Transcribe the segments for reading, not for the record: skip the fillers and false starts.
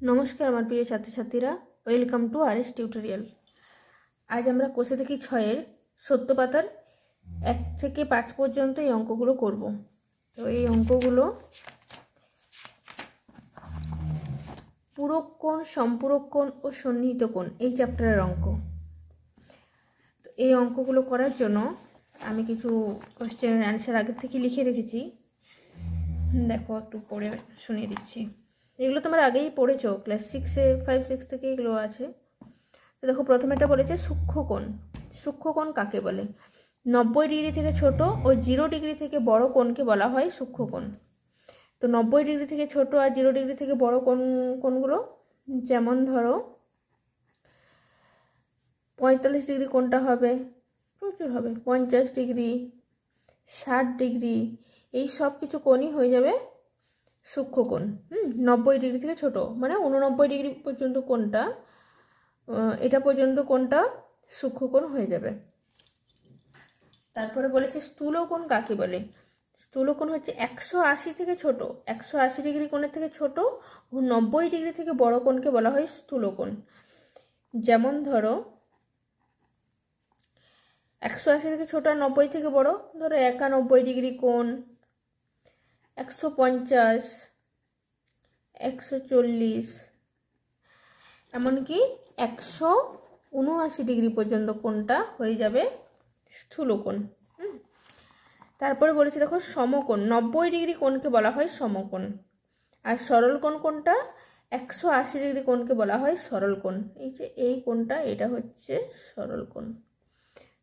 নমস্কার আমার প্রিয় ছাত্রছাত্রীরা, ওয়েলকাম টু আরএস টিউটোরিয়াল। আজ আমরা কোষে থেকে 6-এর 70 পাতার 1 থেকে 5 পর্যন্ত এই অঙ্কগুলো করব। তো এই অঙ্কগুলো পূরক কোণ, সম্পূরক কোণ ও সন্নিহিত কোণ এই চ্যাপ্টারের অঙ্ক। তো এই অঙ্কগুলো করার জন্য আমি কিছু কোশ্চেনের অ্যান্সার আগে থেকে লিখে রেখেছি। দেখো, একটু পড়ে শুনিয়ে দিচ্ছি। এগুলো তোমরা আগেই পড়েছো, ক্লাস 6-এ 5-6 থেকে এগুলো আছে। তো দেখো, প্রথমে এটা বলেছে সূক্ষ্মকোণ। সূক্ষ্মকোণ কাকে বলে? 90 ডিগ্রি থেকে ছোট ও 0 ডিগ্রি থেকে বড় কোণকে বলা হয় সূক্ষ্মকোণ। তো 90 ডিগ্রি থেকে ছোট আর 0 ডিগ্রি থেকে বড় কোণগুলো, যেমন ধরো 45 ডিগ্রি কোণটা হবে, প্রচুর হবে, 50 ডিগ্রি, 60 ডিগ্রি, এই সব কিছু কোণই হয়ে যাবে সূক্ষ্মকোণ। 90 ডিগ্রি থেকে ছোট মানে 89 ডিগ্রি পর্যন্ত কোণটা, এটা পর্যন্ত কোণটা সূক্ষ্মকোণ হয়ে যাবে। তারপরে বলেছে স্থূলকোণ কাকে বলে? স্থূলকোণ হচ্ছে 180 থেকে ছোট, 180 ডিগ্রি কোণের থেকে ছোট ও 90 ডিগ্রি থেকে বড় কোণকে বলা হয় স্থূলকোণ। যেমন ধরো 180 থেকে ছোট আর 90 থেকে বড়, ধরো 91 ডিগ্রি কোণ, 150, 140, এমনকি 179 ডিগ্রি পর্যন্ত কোণটা হয়ে যাবে স্থূলকোণ। তারপরে বলেছে দেখো সমকোণ, 90 ডিগ্রি কোণকে বলা হয় সমকোণ। আর সরল কোণ কোনটা? 180 ডিগ্রি কোণকে বলা হয় সরল কোণ। এই যে এই কোণটা, এটা হচ্ছে সরল কোণ।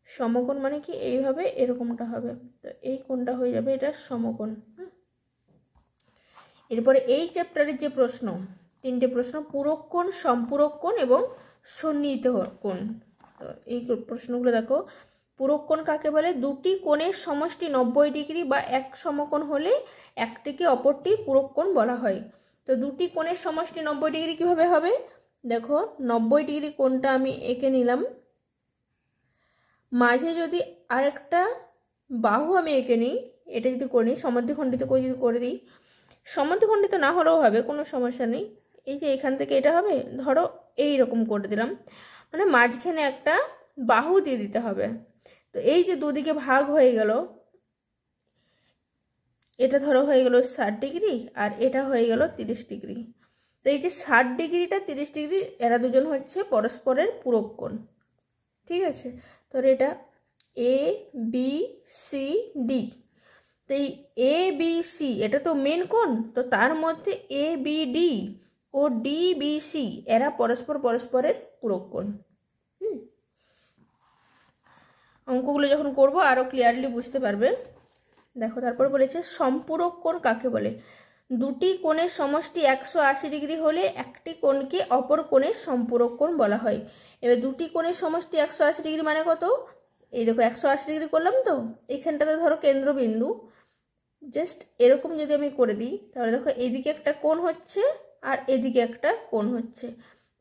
সমকোণ মানে কি এইভাবে এরকমটা হবে, তো এই কোণটা হয়ে যাবে এটা সমকোণ। এরপরে এই চ্যাপ্টারের যে প্রশ্ন, 3টে প্রশ্ন, পূরক কোণ, সম্পূরক কোণ এবং সন্নিহিত কোণ। তো এই প্রশ্নগুলো দেখো, পূরক কোণ কাকে বলে? দুটি কোণের সমষ্টি 90 ডিগ্রি বা এক সমকোণ হলে একটিকে অপরটির পূরক কোণ বলা হয়। তো দুটি কোণের সমষ্টি 90 ডিগ্রি কিভাবে হবে? দেখো, 90 ডিগ্রি কোণটা আমি এঁকে নিলাম, মাঝে যদি আরেকটা বাহু আমি এঁকে নিই, এটা যদি করে নিই, সমদ্বিখণ্ডিত করে যদি করে দিই, সমদ্বিখণ্ডিত না হলেও হবে, কোনো সমস্যা নেই। এই যে এখান থেকে এটা হবে, ধরো এই রকম করে দিলাম, মানে মাঝখানে একটা বাহু দিয়ে দিতে হবে। তো এই যে দুদিকে ভাগ হয়ে গেল, এটা ধরো হয়ে গেল 60 ডিগ্রি আর এটা হয়ে গেল 30 ডিগ্রি। তো এই যে 60 ডিগ্রিটা 30 ডিগ্রি, এরা দুজন হচ্ছে পরস্পরের পূরক কোণ। ঠিক আছে, তো এটা এ বি সি ডি। তো এই এ বি সি এটা তো মেন কোণ, তো তার মধ্যে A B D O D B C এরা পরস্পরের পূরক কোণ। অঙ্কগুলো যখন করব আরো ক্লিয়ারলি বুঝতে পারবে। দেখো, তারপর বলেছে সম্পূরক কোণ কাকে বলে? দুটি কোণের সমষ্টি 180 ডিগ্রি হলে একটি কোণকে অপর কোণের সম্পূরক কোণ বলা হয়। এবার দুটি কোণের সমষ্টি 180 ডিগ্রি মানে কত? এই দেখো 180 ডিগ্রি করলাম, তো এখানটাতে ধরো কেন্দ্রবিন্দু, জাস্ট এরকম যদি আমি করে দিই, তাহলে দেখো এইদিকে একটা কোণ হচ্ছে আর এদিকে একটা কোণ হচ্ছে।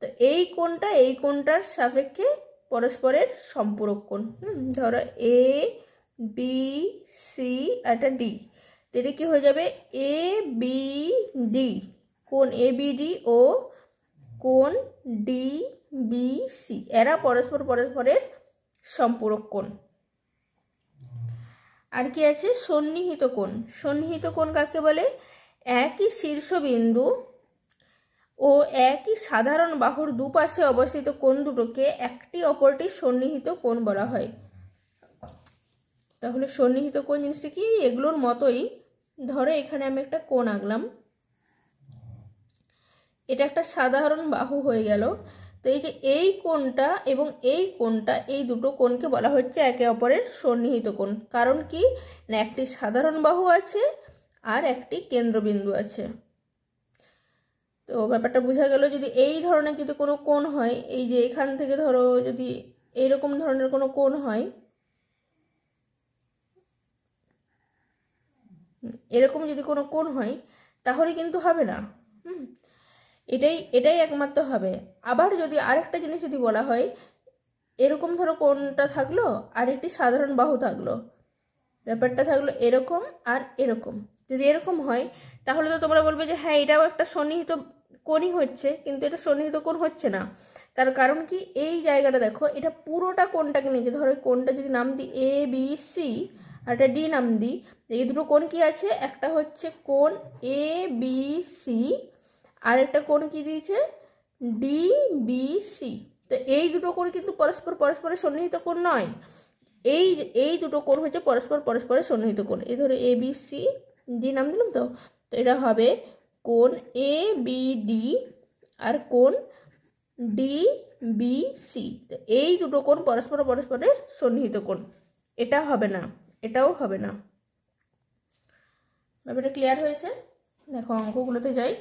তো এই কোণটা এই কোণটার সাপেক্ষে পরস্পরের সম্পূরক কোণ। ধরো এ বি সি একটা ডি, এটা কি হয়ে যাবে? এ বি ডি, কোণ এ বি ডি ও কোণ ডি বি সি এরা পরস্পরের সম্পূরক কোণ। আর কি আছে? সন্নিহিত কোণ। সন্নিহিত কোণ কাকে বলে? একই শীর্ষবিন্দু ও একই সাধারণ বাহুর দুপাশে অবস্থিত কোণ দুটোকে একটি অপরটির সন্নিহিত কোণ বলা হয়। তাহলে সন্নিহিত কোণ জিনিসটা কি? এগুলোর মতোই, ধরো এখানে আমি একটা কোণ আঁকলাম, এটা একটা সাধারণ বাহু হয়ে গেল। তো এই যে এই কোণটা এবং এই কোণটা, এই দুটো কোণকে বলা হচ্ছে একে অপরের সন্নিহিত কোণ। কারণ কি না, একটি সাধারণ বাহু আছে আর একটি কেন্দ্রবিন্দু আছে। তো ব্যাপারটা বোঝা গেল। যদি এই ধরনের যদি কোনো কোণ হয়, এই যে এখান থেকে ধরো যদি এইরকম ধরনের কোনো কোণ হয়, এরকম যদি কোনো কোণ হয়, তাহলে কিন্তু হবে না। এটাই একমাত্র হবে। আবার যদি আরেকটা জিনিস যদি বলা হয়, এরকম ধরো কোণটা থাকলো আর একটি সাধারণ বাহু থাকলো, ব্যাপারটা থাকলো এরকম আর এরকম, যদি এরকম হয় তাহলে তো তোমরা বলবে যে হ্যাঁ এটাও একটা সন্নিহিত কোণই হচ্ছে, কিন্তু এটা সন্নিহিত কোণ হচ্ছে না। তার কারণ কি, এই জায়গাটা দেখো, এটা পুরোটা কোণটাকে নিয়েছে। ধরো কোণটা যদি নাম দিই এ বি সি আর এটা ডি নাম দিই, এই দুটো কোণ কি আছে, একটা হচ্ছে কোণ এ বি সি আর একটা কোণ কি দিয়েছে ডি বি সি। তো এই দুটো কোণ কিন্তু পরস্পরের সন্নিহিত কোণ নয়। এই দুটো কোণ হচ্ছে পরস্পরের সন্নিহিত কোণ। এই ধরো এ বি সি ডি নাম দিলাম। তো এটা হবে কোণ এ বি ডি আর কোণ ডি বি সি। তো এই দুটো কোণ পরস্পরের সন্নিহিত কোণ। এটা হবে না, এটাও হবে না। ব্যাপারটা ক্লিয়ার হয়েছে? দেখো অঙ্কগুলোতে যাই।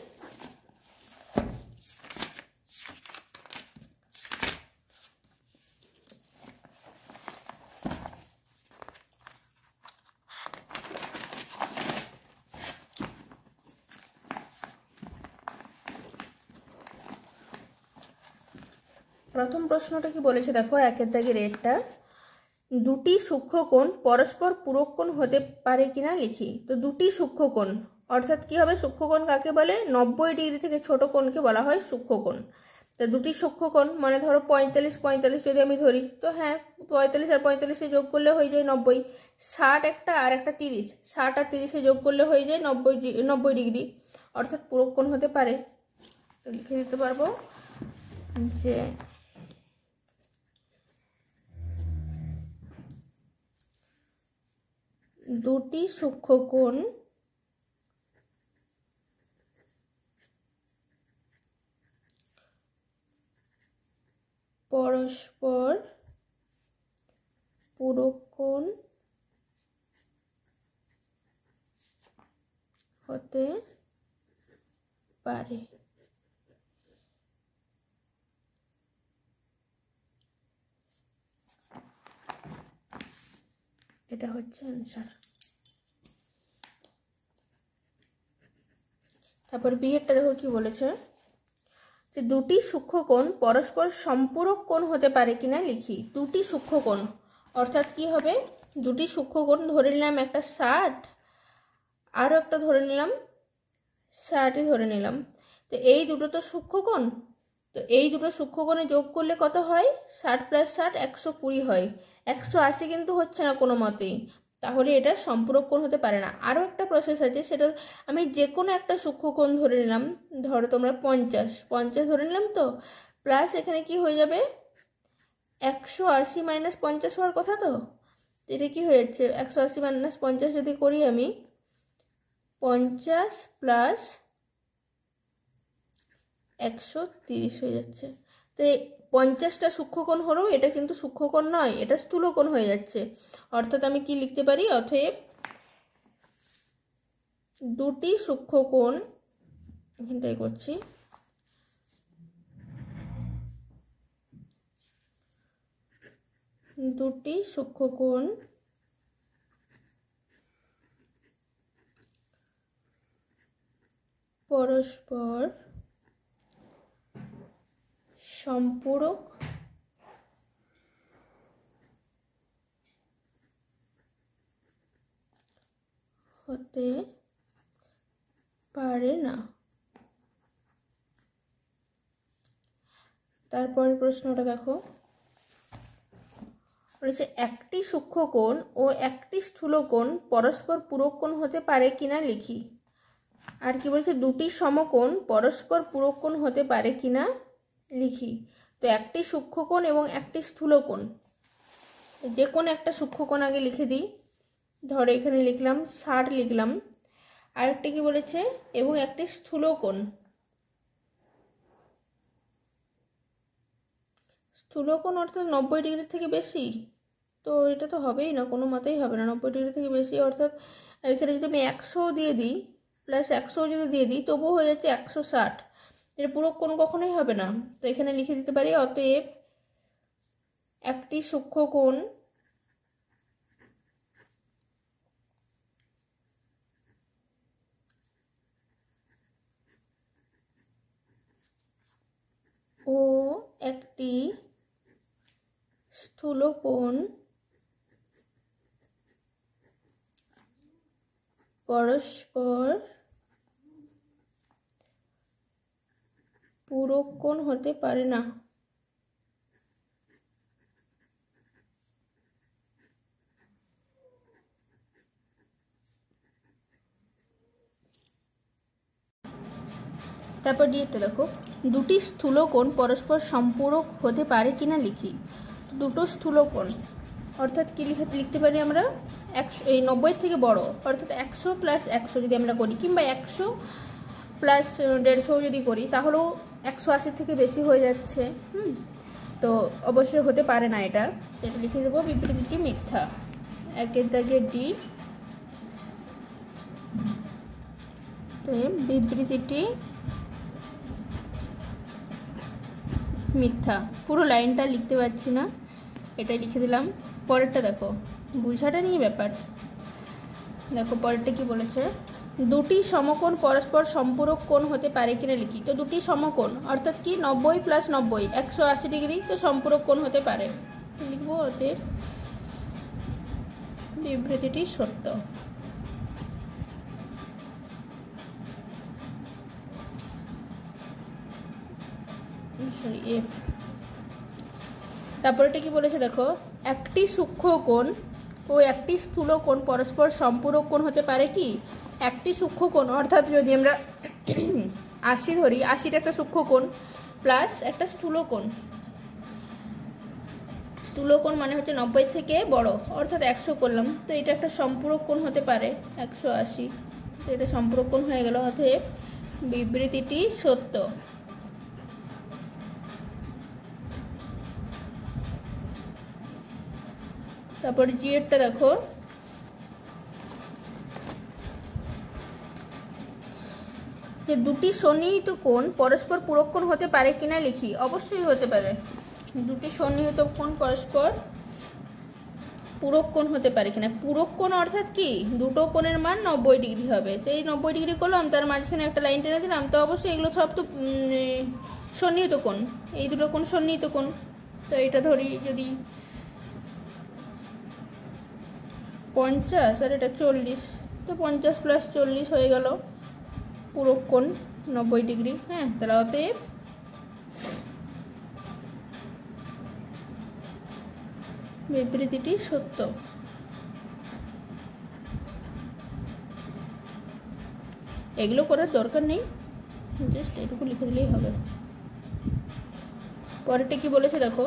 প্রথম প্রশ্নটা কি বলেছে দেখো, একের দাগের রেটটা, দুটি সূক্ষ্মকোণ পরস্পর পূরক কোণ হতে পারে কিনা লিখি। তো দুটি সূক্ষ্মকোণ অর্থাৎ কি হবে, সূক্ষ্মকোণ কাকে বলে, 90 ডিগ্রি থেকে ছোট কোণকে বলা হয় সূক্ষ্মকোণ। তো দুটি সূক্ষ্মকোণ মানে ধরো 45 যদি আমি ধরি, তো হ্যাঁ 45 আর 45 যোগ করলে হয়ে যায় 90। 60 একটা আর একটা 30, 60 আর 30 যোগ করলে হয়ে যায় 90 ডিগ্রি, অর্থাৎ পূরক কোণ হতে পারে। তো লিখে দিতে পারবো যে দুটি সূক্ষ্মকোণ পরস্পর পূরক কোণ হতে পারে। এটা হচ্ছে অ্যান্সার। তারপর বি এরটা দেখো কি বলেছে, যে দুটি সূক্ষ্মকোণ পরস্পর সম্পূরক কোণ হতে পারে কিনা লিখি। দুটি সূক্ষ্মকোণ অর্থাৎ কি হবে, দুটি সূক্ষ্মকোণ ধরে নিলাম, একটা 60 আরও একটা ধরে নিলাম 60ই ধরে নিলাম। তো এই দুটো তো সূক্ষ্মকোণ, তো এই দুটো সূক্ষ্মকোণে যোগ করলে কত হয়, 60 + 60 120 হয়। 180 কিন্তু হচ্ছে না কোনো মতেই, তাহলে এটা সম্পূরক কোণ হতে পারে না। আরও একটা প্রসেস আছে, সেটা আমি যে কোনো একটা সূক্ষ্মকোণ ধরে নিলাম, ধরো তোমরা 50 ধরে নিলাম, তো প্লাস এখানে কি হয়ে যাবে 180 - 50 হওয়ার কথা। তো এটা কি হয়ে যাচ্ছে, 180 - 50 যদি করি আমি, 50 + 130 হয়ে যাচ্ছে। তো 50টা সূক্ষ্মকোণ হলেও এটা কিন্তু সূক্ষ্মকোণ নয়, এটা স্থূলকোণ হয়ে যাচ্ছে। অর্থাৎ আমি কি লিখতে পারি, অতএব দুটি সূক্ষ্মকোণ, এখানটাই করছি, দুটি সূক্ষ্মকোণ পরস্পর সম্পূরক হতে পারে না। তারপরের প্রশ্নটা দেখো, বলেছে একটি সূক্ষ্মকোণ ও একটি স্থূলকোণ পরস্পর পূরক কোণ হতে পারে কিনা লিখি। আর কি বলছে, দুটি সমকোণ পরস্পর পূরক কোণ হতে পারে কিনা লিখি। তো একটি সূক্ষ্মকোণ এবং একটি স্থূলকোণ, যে কোনো একটা সূক্ষ্মকোণ আগে লিখে দিই। ধরো এখানে লিখলাম 60 লিখলাম, আরেকটা কি বলেছে, এবং একটি স্থূলকোণ, স্থূলকোণ অর্থাৎ 90 ডিগ্রি থেকে বেশি। তো এটা তো হবেই না, কোনো মতেই হবে না 90 ডিগ্রি থেকে বেশি। অর্থাৎ এখানে যদি আমি 100 দিয়ে দিই, প্লাস 100 যদি দিয়ে দিই, তবুও হয়ে যাচ্ছে 160। এটা পূরক কোণ কখনোই হবে না। তো এখানে লিখে দিতে পারি, অতএব একটি সূক্ষ্মকোণ ও একটি স্থূলকোণ পরস্পর পূরক কোণ হতে পারে না। তারপর ডিএটা দেখো, দুটি স্থূলকোণ পরস্পর সম্পূরক হতে পারে কিনা লিখি। দুটো স্থূলকোণ অর্থাৎ কি লিখতে পারি আমরা, 90 থেকে বড় অর্থাৎ 100 + 100 যদি আমরা করি, কিংবা 100 + 150 যদি করি, তাহলেও 180 থেকে বেশি হয়ে যাচ্ছে। তো অবশ্যই হতে পারে না এটা লিখে দেবো বিবৃতিটি মিথ্যা। একের দাগে ডি, বিবৃতিটি মিথ্যা। পুরো লাইনটা লিখতে পারছি না, এটাই লিখে দিলাম। পরেরটা দেখো, বুঝাটা নিয়ে ব্যাপার। দেখো পরেরটা কি বলেছে, দুটি সমকোণ পরস্পর সম্পূরক কোণ হতে পারে কিনা লিখি। তো দুটি সমকোণ অর্থাৎ কি 90 + 90 180 ডিগ্রি, তো সম্পূরক কোণ হতে পারে। লিখবো অতএব বিবৃতিটি সত্য। এফ। তারপরেটা কি বলেছে দেখো, একটি সূক্ষ্মকোণ ও একটি স্থূলকোণ পরস্পর সম্পূরক কোণ হতে পারে কি। একটি সূক্ষ্মকোণ অর্থাৎ যদি আমরা 80 ধরি, 80টা একটা সূক্ষ্মকোণ প্লাস একটা স্থূলকোণ। স্থূলকোণ মানে হচ্ছে 90 থেকে বড় অর্থাৎ 100 করলাম, তো এটা একটা সম্পূরক কোণ হতে পারে 180, তো এটা সম্পূরক কোণ হয়ে গেল। অতএব বিবৃতিটি সত্য। তারপরে জিএরটা দেখো, যে দুটি সন্নিহিত কোণ পরস্পর পূরক কোণ হতে পারে কিনা লিখি। অবশ্যই হতে পারে, দুটি সন্নিহিত কোণ পরস্পর পূরক কোণ হতে পারে কিনা। পূরক কোণ অর্থাৎ কি, দুটো কোণের মান 90 ডিগ্রি হবে। তো এই 90 ডিগ্রি করলাম, তার মাঝখানে একটা লাইন টেনে দিলাম, তো অবশ্যই এগুলো সব তো সন্নিহিত কোণ। এই দুটো কোণ সন্নিহিত কোণ। তো এটা ধরি যদি 50 আর এটা 40, তো 50 + 40 হয়ে গেল পূরক কোণ 90 ডিগ্রি। হ্যাঁ, তাহলে অতএব বিবৃতিটি সত্য। এগুলো করার দরকার নেই, জাস্ট এটুকু লিখে দিলেই হবে। পরেরটা কি বলেছে দেখো,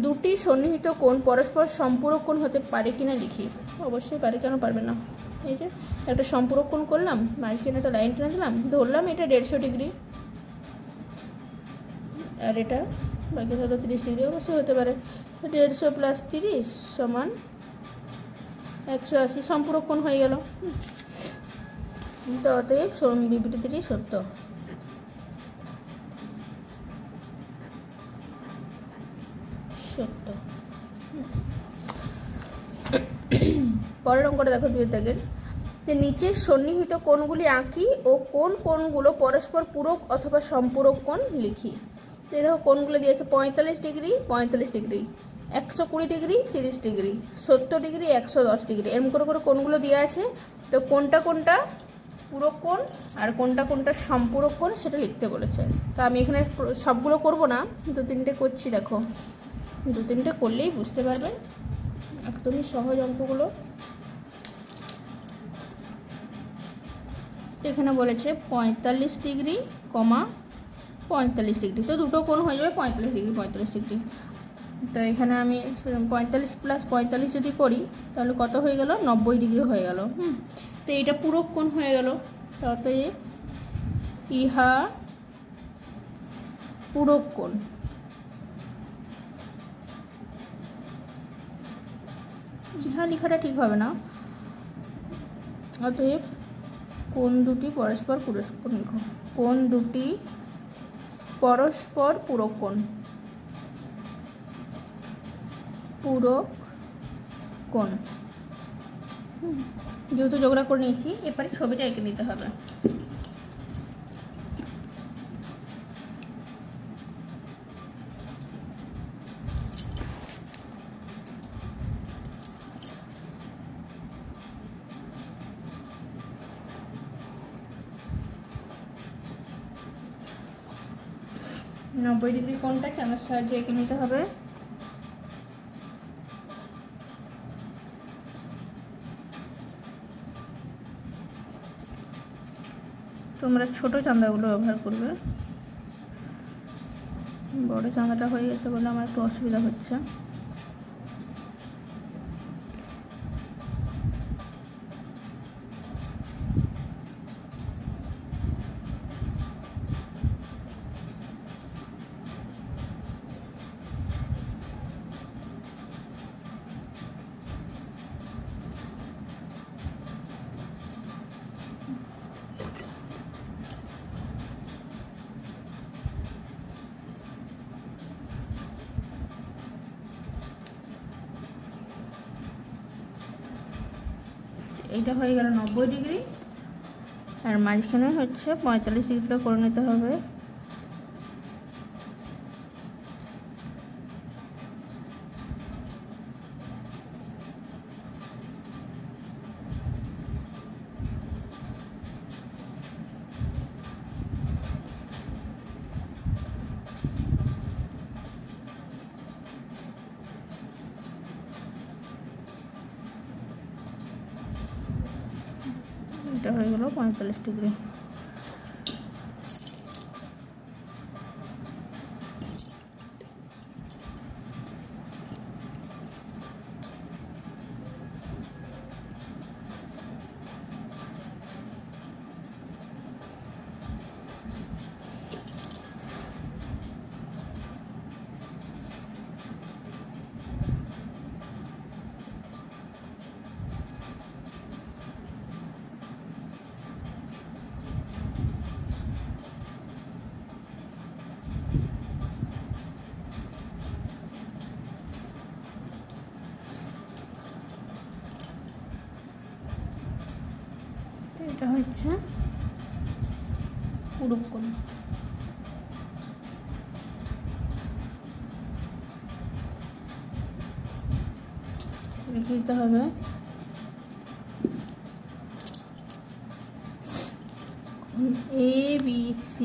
দুটি সন্নিহিত কোণ পরস্পর সম্পূরক কোণ হতে পারে কিনা লিখি। অবশ্যই পারে, কেন পারবে না। এই যে একটা সম্পূরক কোণ করলাম, মাঝখানে একটা লাইন টেনে দিলাম, ধরলাম এটা 150 ডিগ্রি আর এটা বাকি হলো 30 ডিগ্রি। অবশ্যই হতে পারে। 150 + 30 = 180, সম্পূরক কোণ হয়ে গেল। তো অতএব বিবৃতিটি সত্য। সত্য। পরের অঙ্কটা দেখো, 2 দাগের, যে নিচের সন্নিহিত কোণগুলি আঁকি ও কোন কোণগুলো পরস্পর পূরক অথবা সম্পূরক কোণ লিখি। দেখো কোণগুলো দিয়েছে 45 degree, 45 degree, 120 degree, 30 degree, 70 degree, 110 degree, এরকম করে করে কোণগুলো দেওয়া আছে। তো কোনটা কোনটা পূরক কোণ আর কোনটা কোনটা সম্পূরক কোণ সেটা লিখতে বলেছে। তো আমি এখানে সবগুলো করব না, 2-3টে করছি। দেখো 2-3টে করলেই বুঝতে পারবেন, একদমই সহজ অঙ্কগুলো। এখানে বলেছে 45 ডিগ্রি, 45 ডিগ্রি, তো দুটো কোণ হয়ে যাবে 45 ডিগ্রি 45 ডিগ্রি। তো এখানে আমি 45 + 45 যদি করি, তাহলে কত হয়ে গেল, 90 ডিগ্রি হয়ে গেল। তো এটা পূরক কোণ হয়ে গেল। অতএব ইহা পূরক কোণ। ইহা লেখাটা ঠিক হবে না, অতএব কোণ দুটি পরস্পর পূরক কোণ লিখো। কোণ দুটি পরস্পর পূরক কোণ, পূরক কোণ। যেহেতু যোগরা করে নিয়েছি, এরপরে ছবিটা এঁকে নিতে হবে। 90 ডিগ্রি কোণটা চাঁদের সাহায্যে এঁকে নিতে হবে। তোমরা ছোট চাঁদাগুলো ব্যবহার করবে, বড় চাঁদাটা হয়ে গেছে বলে আমার একটু অসুবিধা হচ্ছে। এইটা হয়ে গেল 90 ডিগ্রি, আর মাঝখানে হচ্ছে 45 ডিগ্রিটা করে নিতে হবে। এটা হয়ে গেল 45 ডিগ্রি। এটা হচ্ছে পূরক কোণ। লিখে দিতে হবে ABC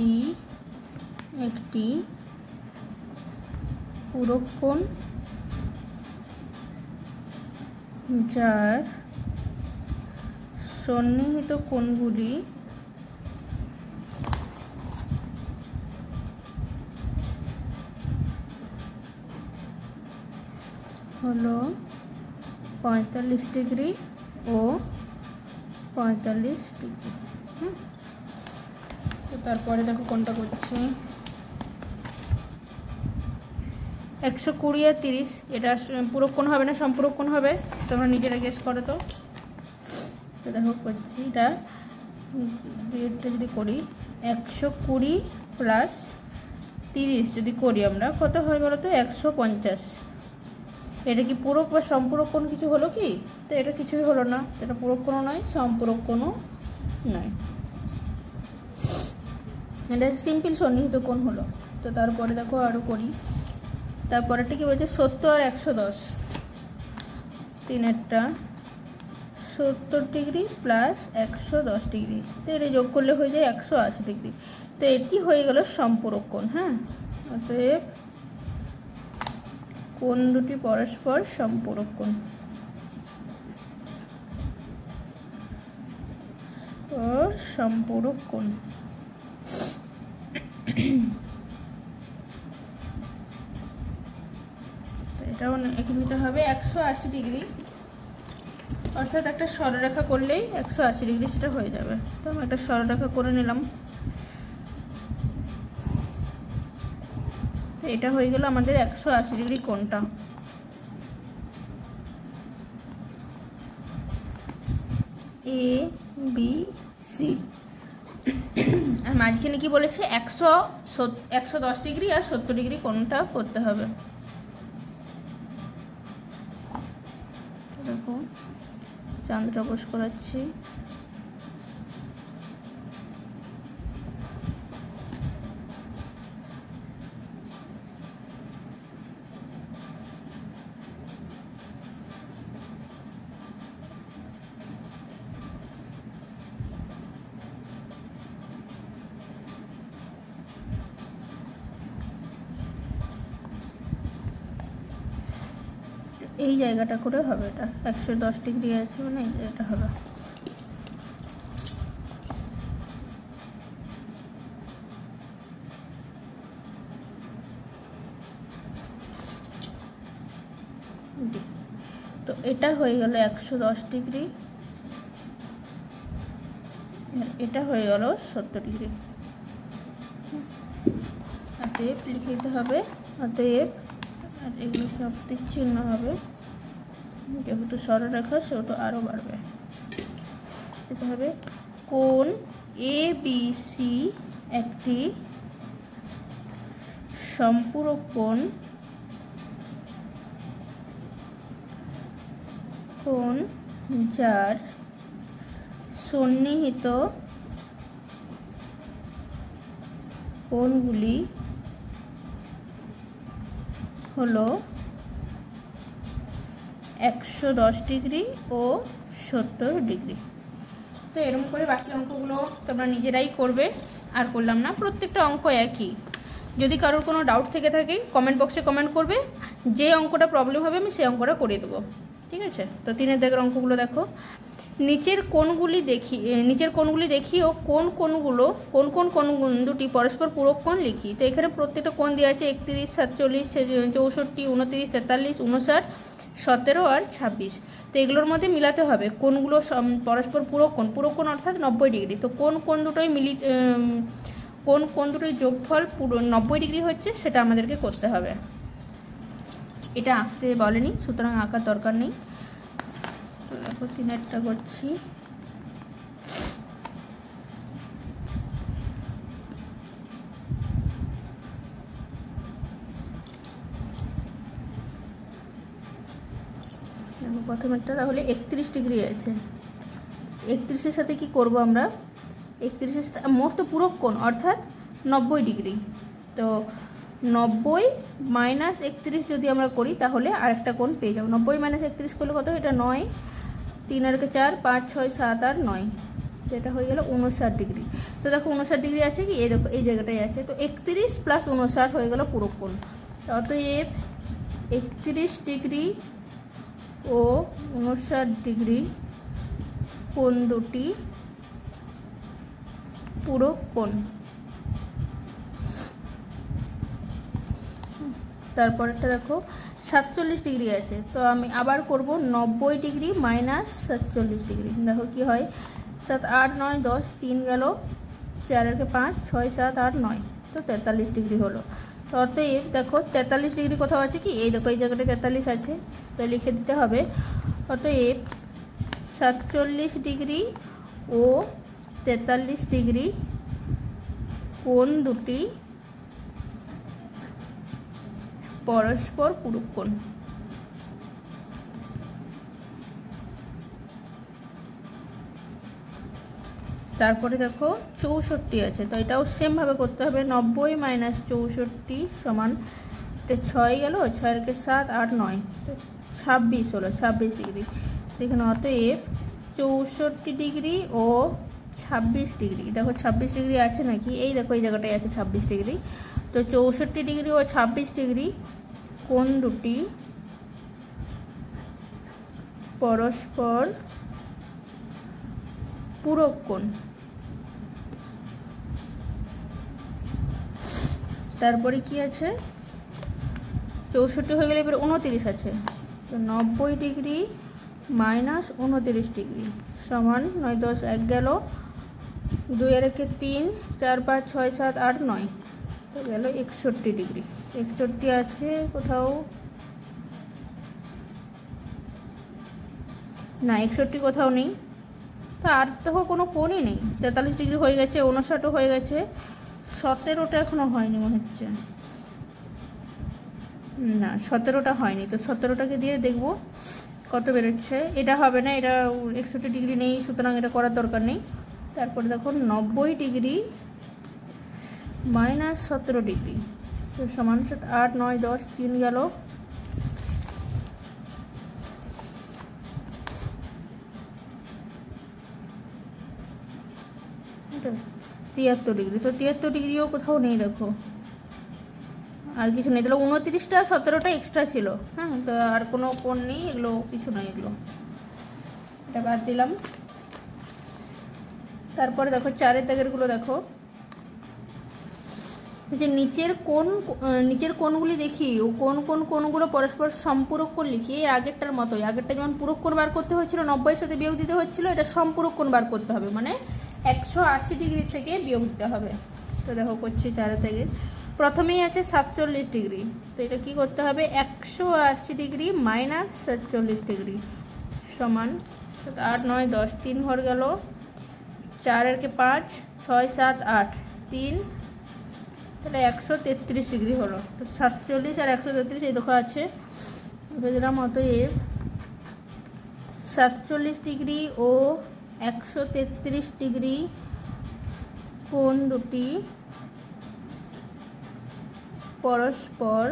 একটি পূরক কোণ যার সন্নিহিত কোণগুলি হলো 45 ডিগ্রি ও 45 ডিগ্রি। তো তারপরে দেখো কোনটা করছি, 120 আর 30, এটা পূরক কোণ হবে না সম্পূরক কোণ হবে? তোমরা নিজেরা গেস করো। তো দেখো করছি, এটা যদি করি 120 প্লাস 30 যদি করি আমরা, কত হয় বলো তো? 150। এটা কি পূরক বা সম্পূরক কোণ কিছু হলো কি? তো এটা কিছুই হলো না, এটা পূরক কোণও নয় সম্পূরক কোণও নয়, এটা সিম্পল সন্নিহিত কোণ হলো। তো তারপরে দেখো আরও করি, তারপরেটা কি বলছে 70 আর 110, তিনেরটা 70 ডিগ্রি প্লাস 110 ডিগ্রি, তো এটা যোগ করলে হয়ে যায় 180 ডিগ্রি। তো এটি হয়ে গেল সম্পূরক কোণ। হ্যাঁ, অতএব কোণ দুটি পরস্পর সম্পূরক কোণ। সম্পূরক কোণ এটাও এখানে নিতে হবে 180 ডিগ্রি, অর্থাৎ একটা সরলরেখা করলেই 180 ডিগ্রি সেটা হয়ে যাবে। তো আমি একটা সরলরেখা করে নিলাম। এটা হয়ে গেল আমাদের 180 ডিগ্রি কোণটা। ABC, আর মাঝখানে কি বলেছে? 110 ডিগ্রি আর 70 ডিগ্রি কোণটা করতে হবে। দেখো চাঁদটা বস করাচ্ছি। এই জায়গাটা করে হবে, এটা 110 ডিগ্রি আছে মানে এটা হবে। তো এটা হয়ে গেল 110 ডিগ্রি, এটা হয়ে গেল 70 ডিগ্রি। অতএব লিখে দিতে হবে, অতএব আর এগুলো সব দিক চিহ্ন হবে, যেহেতু সরলরেখা সেহেতু আরও বাড়বে। দিতে হবে কোণ ABC একটি সম্পূরক কোণ যার সন্নিহিত কোণগুলি হলো 110 ডিগ্রি ও 70 ডিগ্রি। তো এরকম করে বাকি অঙ্কগুলো তোমরা নিজেরাই করবে, আর করলাম না, প্রত্যেকটা অঙ্ক একই। যদি কারোর কোনো ডাউট থেকে থাকে কমেন্ট বক্সে কমেন্ট করবে, যে অঙ্কটা প্রবলেম হবে আমি সেই অঙ্কটা করে দেবো, ঠিক আছে। তো 3-এর দাগের অঙ্কগুলো দেখো, নিচের কোণগুলি দেখি ও কোন কোণ দুটি পরস্পর পূরক কোণ লিখি। তো এখানে প্রত্যেকটা কোণ দেওয়া আছে 31, 47, 64, 29, 43, 59, 17 আর 26। তো এগুলোর মধ্যে মিলাতে হবে কোণগুলো পরস্পর পূরক কোণ অর্থাৎ 90 ডিগ্রি। তো কোন দুটোই কোন দুটোই যোগফল পুরো 90 ডিগ্রি হচ্ছে সেটা আমাদেরকে করতে হবে। এটা আঁকতে বলেনি, সুতরাং আঁকার দরকার নেই। তো দেখো 3-এরটা করছি। প্রথমেরটা তাহলে 31 ডিগ্রি আছে, 31-এর সাথে কি করব আমরা, 31-এর সাথে মোট পূরক কোণ অর্থাৎ 90 ডিগ্রি। তো 90 - 31 যদি আমরা করি তাহলে আরেকটা কোণ পেয়ে যাবো। 90 - 31 করলে কত, এটা 9, 3 আর 4, 5, 6, 7 আর 9, যেটা হয়ে গেল 59 ডিগ্রি। তো দেখো 59 ডিগ্রি আছে কি, এই দেখো এই জায়গাটাই আছে। তো 31 + 59 হয়ে গেল পূরক কোণ। অতএব 31 ডিগ্রি ও 59 ডিগ্রি কোণ দুটি পূরক কোণ। তারপরেরটা দেখো 47 ডিগ্রি আছে, তো আমি আবার করব 90 ডিগ্রি - 47 ডিগ্রি। দেখো কি হয়, 7, 8, 9, 10, 3 গেল, 4 আর 5, 6, 7, 8, 9, তো 43 ডিগ্রি হলো। তো অতএব দেখো 43 ডিগ্রি কোথাও আছে কি, এই দেখো এই জায়গাটা 43 আছে, তো লিখে দিতে হবে। অতএব 47 ডিগ্রি ও 43 ডিগ্রি কোণ দুটি পরস্পর পূরক কোণ। তারপরে দেখো 64 আছে, তো এটাও সেমভাবে করতে হবে। 90 - 64 সমান 6 গেল, 6 আর 7, 8, 9, তো 26 হলো, 26 ডিগ্রি। এখানে অতএব 64 ডিগ্রি ও 26 ডিগ্রি, দেখো 26 ডিগ্রি আছে নাকি, এই দেখো এই জায়গাটায় আছে 26 ডিগ্রি। তো 64 ডিগ্রি ও 26 ডিগ্রি কোণ দুটি পরস্পর পূরক কোণ। তারপরে কি আছে, 64 হয়ে গেলে এবার 29 আছে, তো 90 ডিগ্রি - 29 ডিগ্রি সমান 9, 10, 1 গেল, 2 আর 1, 3, 4, 5, 6, 7, 8, 9, তো গেল 61 ডিগ্রি। 61 আছে কোথাও না, 61 কোথাও নেই। তো আর দেখো কোনো কোণই নেই, 43 ডিগ্রি হয়ে গেছে, 59ও হয়ে গেছে, 17টা এখনো হয়নি মনে হচ্ছে, না 17টা হয়নি। তো 17টাকে দিয়ে দেখবো কত বেরোচ্ছে, এটা হবে না, এটা 61 ডিগ্রি নেই, সুতরাং এটা করার দরকার নেই। তারপরে দেখো 90 ডিগ্রি - 17 ডিগ্রি, তো সমান 8, 9, 10, 3 গেল, 73 ডিগ্রি। তো 73 ডিগ্রিও কোথাও নেই, দেখো আর কিছু নেই। তাহলে 29টা 17টা এক্সট্রা ছিল। হ্যাঁ, তো আর কোনো কোণ নেই, এগুলো কিছু নয়, এগুলো এটা বাদ দিলাম। তারপরে দেখো 4 দাগেরগুলো দেখো, যে নিচের কোণগুলি দেখি ও কোণগুলো পরস্পর সম্পূরক কোণ লিখি। এই আগেরটার মতোই, আগেরটা যেমন পূরক কোণ বার করতে হচ্ছিল 90-এর সাথে বিয়োগ দিতে হচ্ছিল, এটা সম্পূরক কোণ বার করতে হবে, মানে 180 ডিগ্রি থেকে বিয়োগ দিতে হবে। তো দেখো করছি 4 থেকে। প্রথমেই আছে 47 ডিগ্রি, তো এটা কি করতে হবে, 180 ডিগ্রি মাইনাস 47 ডিগ্রি সমান 8 9 10, 3 ঘর গেল, 4 এর কে 5, 6 7 8, 3, তাহলে 133 ডিগ্রি হলো। তো 47 আর 133 এই দেখো আছে, দিলাম। অতএব 47 ডিগ্রি ও 133 ডিগ্রি কোণ দুটি পরস্পর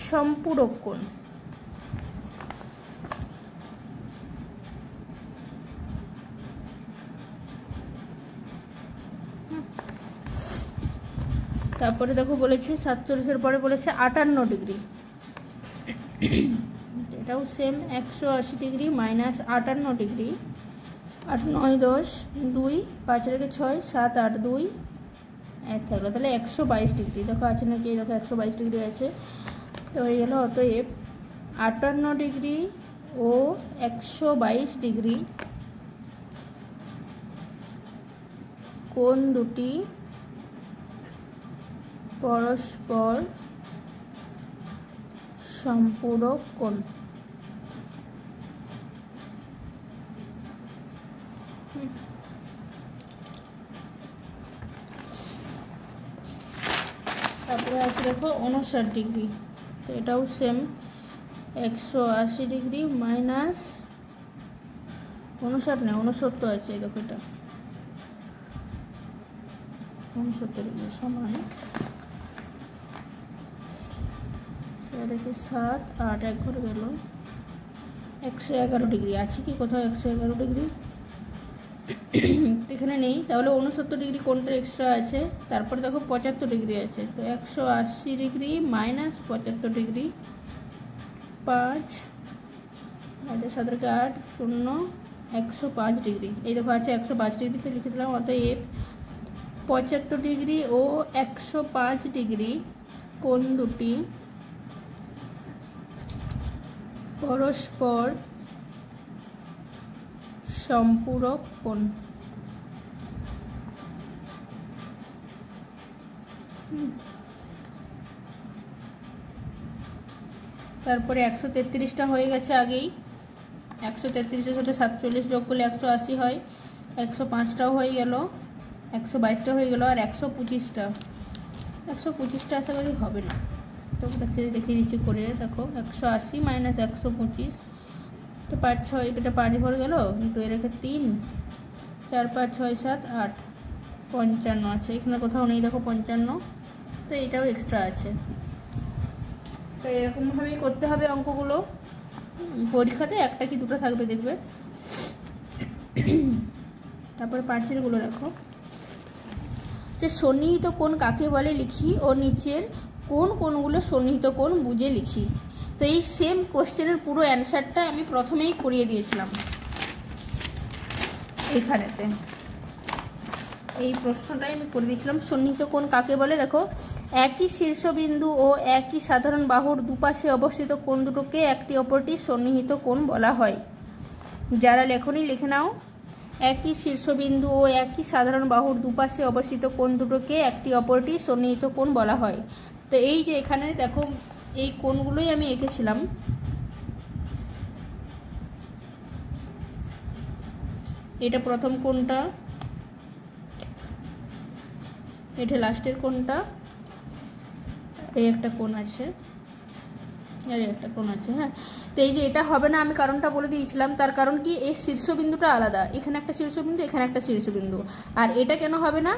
সম্পূরক কোণ। তারপরে দেখো বলেছে 47-এর পরে বলেছে 58 ডিগ্রি, এটাও সেম 180 ডিগ্রি মাইনাস 58 ডিগ্রি, 8 9 10, 2, 5 রেখে 6 7 8, 2 1 থাকলো, তাহলে 122 ডিগ্রি দেখো আছে নাকি, দেখো 122 ডিগ্রি আছে। তো হয়ে গেল। অতএব 58 ডিগ্রি ও 122 ডিগ্রি কোণ দুটি পরস্পর সম্পূরক কোণ। তারপরে আছে দেখো 59 ডিগ্রি, তো এটাও সেম 180 ডিগ্রি মাইনাস 59 নেই 69 আছে, দেখো এটা 69 ডিগ্রি সমান 7 8 1 ঘরে গেল, 111 ডিগ্রি আছে কি কোথাও, 111 ডিগ্রি এখানে নেই, তাহলে 69 ডিগ্রি কোণটা এক্সট্রা আছে। তারপরে দেখো 75 ডিগ্রি আছে, তো 180 ডিগ্রি মাইনাস 75 ডিগ্রি, 5 7 8 0, 105 ডিগ্রি এই দেখো আছে 105 ডিগ্রিতে লিখে দিলাম। অতএব 75 ডিগ্রি ও 105 ডিগ্রি কোণ দুটি পরস্পর সম্পূরক কোণ। তারপরে 133টা হয়ে গেছে আগেই, 133-এর সাথে 47 যোগ করলে 180 হয়, 105টাও হয়ে গেল, 122টা হয়ে গেল, আর 125টা আশা করি হবে না, তো দেখিয়ে দিচ্ছি করে। দেখো 180 মাইনাস 125, তো 5 6 এটা 5 ভর গেল, 2 রেখে 3 4 5 6 7 8, 55 আছে, এখানে কোথাও নেই দেখো 55, তো এটাও এক্সট্রা আছে। তো এরকমভাবেই করতে হবে অঙ্কগুলো, পরীক্ষাতে একটা কি দুটো থাকবে দেখবে। তারপরে 5-এরগুলো দেখো, যে সন্নিহিত কোণ কাকে বলে লিখি ও নিচের কোণগুলো সন্নিহিত কোণ বুঝে লিখি। তো এই সেম কোশ্চেনের পুরো অ্যান্সারটা আমি প্রথমেই করিয়ে দিয়েছিলাম এইখানেতে, এই প্রশ্নটাই আমি করে দিয়েছিলাম। সন্নিহিত কোণ কাকে বলে, দেখো একই শীর্ষবিন্দু ও একই সাধারণ বাহুর দুপাশে অবস্থিত কোণ দুটোকে একটি অপরটির সন্নিহিত কোণ বলা হয়। যারা লেখনি লিখে নাও, একই শীর্ষবিন্দু ও একই সাধারণ বাহুর দুপাশে অবস্থিত কোণ দুটোকে একটি অপরটির সন্নিহিত কোণ বলা হয়। তো এই যে এখানে দেখো এই কোণগুলোই আমি এঁকেছিলাম, এটা প্রথম কোণটা, এটা লাস্টের কোণটা, এই একটা কোণ আছে, আর একটা কোণ আছে। হ্যাঁ, তো এই যে এটা হবে না, আমি কারণটা বলে দিয়েছিলাম। তার কারণ কি, এই শীর্ষবিন্দুটা আলাদা, এখানে একটা শীর্ষবিন্দু, এখানে একটা শীর্ষবিন্দু, আর এটা কেন হবে না,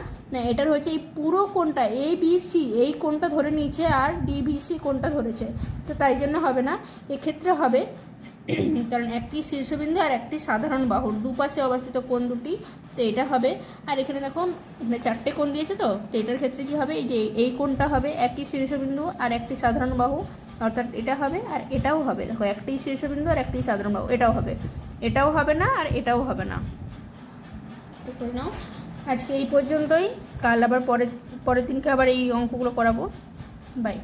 এটার হচ্ছে এই পুরো কোণটা ABC এই কোণটা ধরে নিয়েছে আর DBC কোণটা ধরেছে, তো তাই জন্য হবে না। এক্ষেত্রে হবে কারণ একটি শীর্ষবিন্দু আর একটি সাধারণ বাহুর দুপাশে অবস্থিত কোণ দুটি, তো এটা হবে। আর এখানে দেখো এখানে 4টে কোণ দিয়েছে, তো এটার ক্ষেত্রে কি হবে, এই যে এই কোণটা হবে একটি শীর্ষবিন্দু আর একটি সাধারণ বাহু, অর্থাৎ এটা হবে আর এটাও হবে। দেখো একটি শীর্ষবিন্দু আর একটি সাধারণ বাহু, এটাও হবে, এটাও হবে না আর এটাও হবে না। তো করে নাও, আজকে এই পর্যন্তই। কাল আবার পরের দিনকে আবার এই অঙ্কগুলো করাবো। বাই।